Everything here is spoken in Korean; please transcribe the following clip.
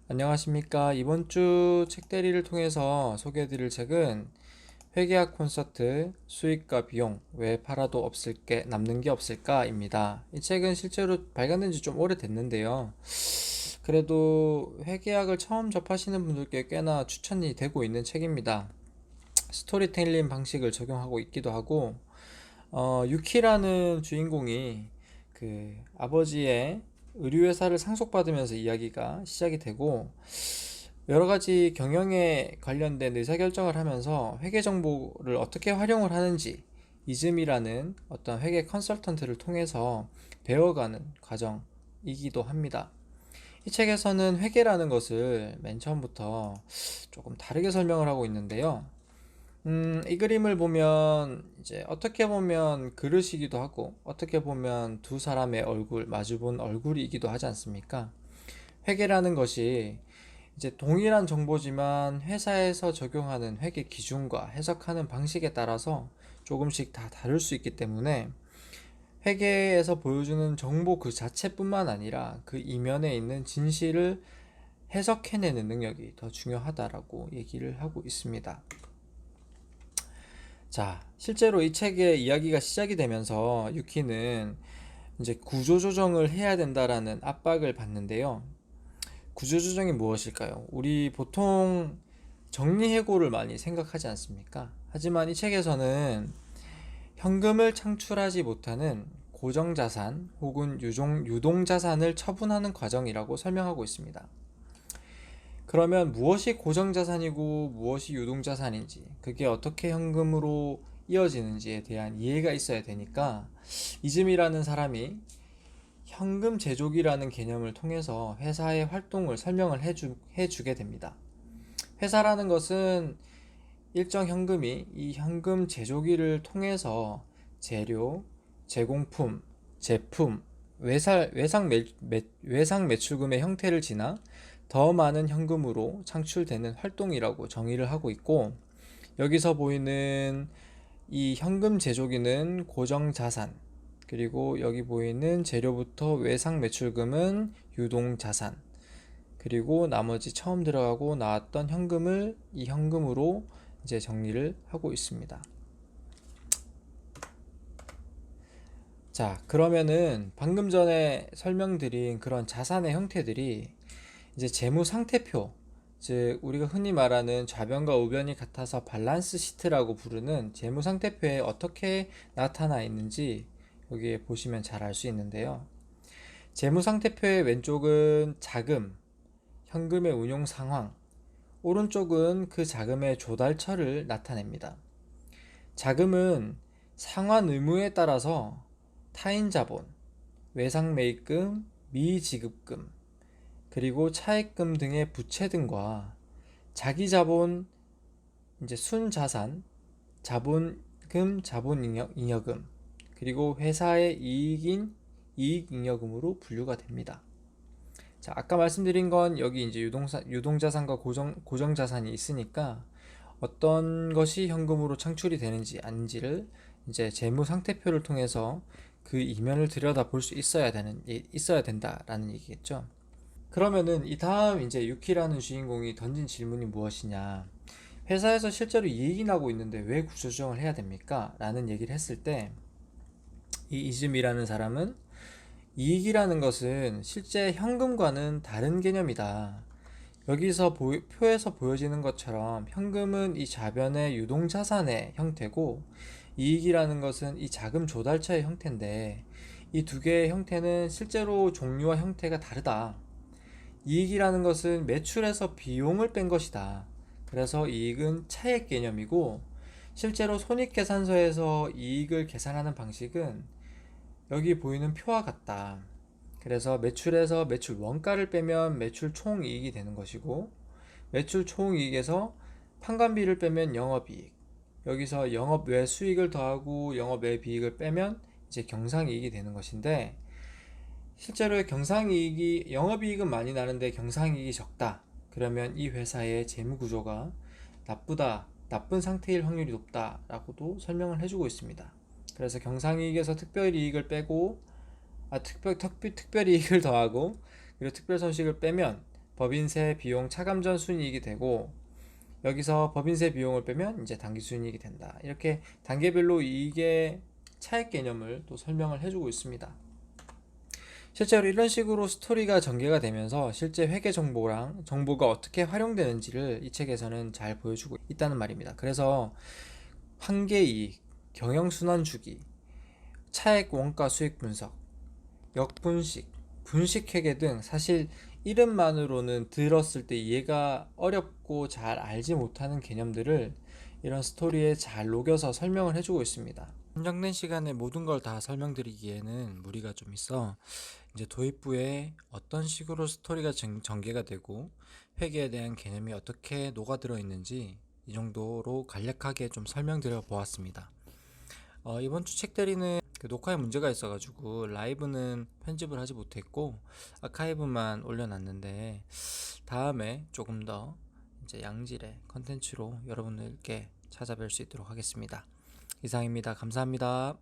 안녕하십니까. 이번 주 책대리를 통해서 소개해드릴 책은 회계학 콘서트 수익과 비용 왜 팔아도 남는 게 없을까입니다. 이 책은 실제로 발간된 지 좀 오래됐는데요. 그래도 회계학을 처음 접하시는 분들께 꽤나 추천이 되고 있는 책입니다. 스토리텔링 방식을 적용하고 있기도 하고, 유키라는 주인공이 그 아버지의 의류회사를 상속받으면서 이야기가 시작이 되고, 여러 가지 경영에 관련된 의사결정을 하면서 회계 정보를 어떻게 활용을 하는지 이즘이라는 어떤 회계 컨설턴트를 통해서 배워가는 과정이기도 합니다. 이 책에서는 회계라는 것을 맨 처음부터 조금 다르게 설명을 하고 있는데요. 이 그림을 보면 이제 어떻게 보면 그릇이기도 하고 어떻게 보면 두 사람의 얼굴, 마주본 얼굴이기도 하지 않습니까? 회계라는 것이 이제 동일한 정보지만 회사에서 적용하는 회계 기준과 해석하는 방식에 따라서 조금씩 다 다를 수 있기 때문에 회계에서 보여주는 정보 그 자체뿐만 아니라 그 이면에 있는 진실을 해석해내는 능력이 더 중요하다라고 얘기를 하고 있습니다. 자, 실제로 이 책의 이야기가 시작이 되면서 유키는 이제 구조조정을 해야 된다라는 압박을 받는데요. 구조조정이 무엇일까요? 우리 보통 정리해고를 많이 생각하지 않습니까? 하지만 이 책에서는 현금을 창출하지 못하는 고정자산 혹은 유동자산을 처분하는 과정이라고 설명하고 있습니다. 그러면 무엇이 고정자산이고 무엇이 유동자산인지, 그게 어떻게 현금으로 이어지는지에 대한 이해가 있어야 되니까 이즘이라는 사람이 현금 제조기라는 개념을 통해서 회사의 활동을 설명을 해주게 됩니다. 회사라는 것은 일정 현금이 이 현금 제조기를 통해서 재료, 제공품, 제품, 외상 매출금의 형태를 지나 더 많은 현금으로 창출되는 활동이라고 정의를 하고 있고, 여기서 보이는 이 현금 제조기는 고정자산, 그리고 여기 보이는 재료부터 외상 매출금은 유동자산, 그리고 나머지 처음 들어가고 나왔던 현금을 이 현금으로 이제 정리를 하고 있습니다. 자, 그러면은 방금 전에 설명드린 그런 자산의 형태들이 이제 재무 상태표, 즉 우리가 흔히 말하는 좌변과 우변이 같아서 밸런스 시트라고 부르는 재무 상태표에 어떻게 나타나 있는지 여기에 보시면 잘 알 수 있는데요. 재무 상태표의 왼쪽은 자금, 현금의 운용 상황, 오른쪽은 그 자금의 조달처를 나타냅니다. 자금은 상환 의무에 따라서 타인 자본, 외상 매입금, 미지급금, 그리고 차입금 등의 부채 등과 자기 자본, 이제 순자산, 자본금, 자본잉여금, 그리고 회사의 이익인 이익잉여금으로 분류가 됩니다. 자, 아까 말씀드린 건 여기 이제 유동자산과 고정자산이 있으니까 어떤 것이 현금으로 창출이 되는지 아닌지를 이제 재무 상태표를 통해서 그 이면을 들여다 볼 수 있어야 된다라는 얘기겠죠. 그러면은 이 다음 이제 유키라는 주인공이 던진 질문이 무엇이냐? 회사에서 실제로 이익이 나고 있는데 왜 구조조정을 해야 됩니까? 라는 얘기를 했을 때 이 이즘이라는 사람은 이익이라는 것은 실제 현금과는 다른 개념이다. 여기서 표에서 보여지는 것처럼 현금은 이 좌변의 유동자산의 형태고 이익이라는 것은 이 자금 조달처의 형태인데 이 두 개의 형태는 실제로 종류와 형태가 다르다. 이익이라는 것은 매출에서 비용을 뺀 것이다. 그래서 이익은 차액 개념이고 실제로 손익계산서에서 이익을 계산하는 방식은 여기 보이는 표와 같다. 그래서 매출에서 매출 원가를 빼면 매출 총이익이 되는 것이고 매출 총이익에서 판관비를 빼면 영업이익, 여기서 영업 외 수익을 더하고 영업 외 비익을 빼면 이제 경상이익이 되는 것인데 실제로 경상이익이 영업이익은 많이 나는데 경상이익이 적다. 그러면 이 회사의 재무구조가 나쁜 상태일 확률이 높다라고도 설명을 해주고 있습니다. 그래서 경상이익에서 특별이익을 빼고 특별이익을 더하고 그리고 특별손익을 빼면 법인세 비용 차감전 순이익이 되고, 여기서 법인세 비용을 빼면 이제 당기 순이익이 된다. 이렇게 단계별로 이익의 차액 개념을 또 설명을 해주고 있습니다. 실제로 이런 식으로 스토리가 전개가 되면서 실제 회계 정보랑 정보가 어떻게 활용되는지를 이 책에서는 잘 보여주고 있다는 말입니다. 그래서 한계이익, 경영순환 주기, 차액 원가 수익 분석, 역분식, 분식회계 등 사실 이름만으로는 들었을 때 이해가 어렵고 잘 알지 못하는 개념들을 이런 스토리에 잘 녹여서 설명을 해주고 있습니다. 한정된 시간에 모든 걸 다 설명드리기에는 무리가 좀 있어 이제 도입부에 어떤 식으로 스토리가 전개가 되고 회계에 대한 개념이 어떻게 녹아들어 있는지 이 정도로 간략하게 좀 설명드려 보았습니다. 이번 주 책대리는 녹화에 문제가 있어가지고 라이브는 편집을 하지 못했고 아카이브만 올려놨는데 다음에 조금 더 이제 양질의 컨텐츠로 여러분들께 찾아뵐 수 있도록 하겠습니다. 이상입니다. 감사합니다.